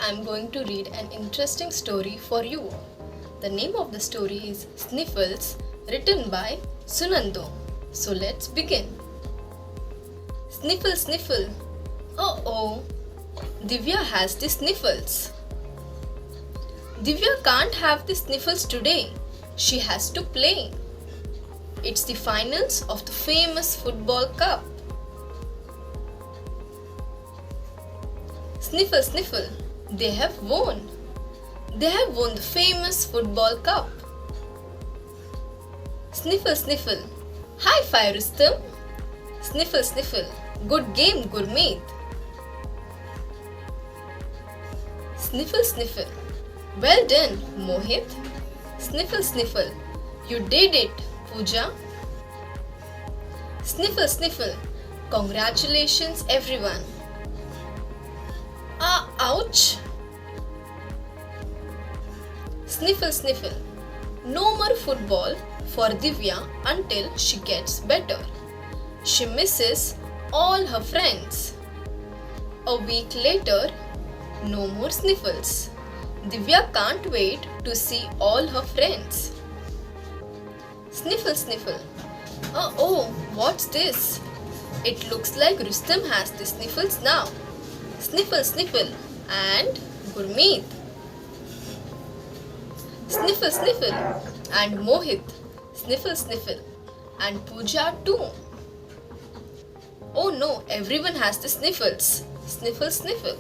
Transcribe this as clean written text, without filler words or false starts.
I'm going to read an interesting story for you. The name of the story is Sniffles, written by Sunando. So let's begin. Sniffle, sniffle. Oh, Divya has the sniffles. Divya can't have the sniffles today. She has to play. It's the finals of the famous football cup. Sniffle, sniffle. They have won. They have won the famous football cup. Sniffle, sniffle. High five, Rustam. Sniffle, sniffle. Good game, Gurmeet. Sniffle, sniffle. Well done, Mohit. Sniffle, sniffle. You did it, Pooja. Sniffle, sniffle. Congratulations, everyone. Ouch! Sniffle, sniffle. No more football for Divya until she gets better. She misses all her friends. A week later, no more sniffles. Divya can't wait to see all her friends. Sniffle, sniffle. Oh, what's this? It looks like Rustam has the sniffles now. Sniffle, sniffle. And Gurmeet. Sniffle, sniffle. And Mohit. Sniffle, sniffle. And Pooja too. Oh no, everyone has the sniffles. Sniffle, sniffle.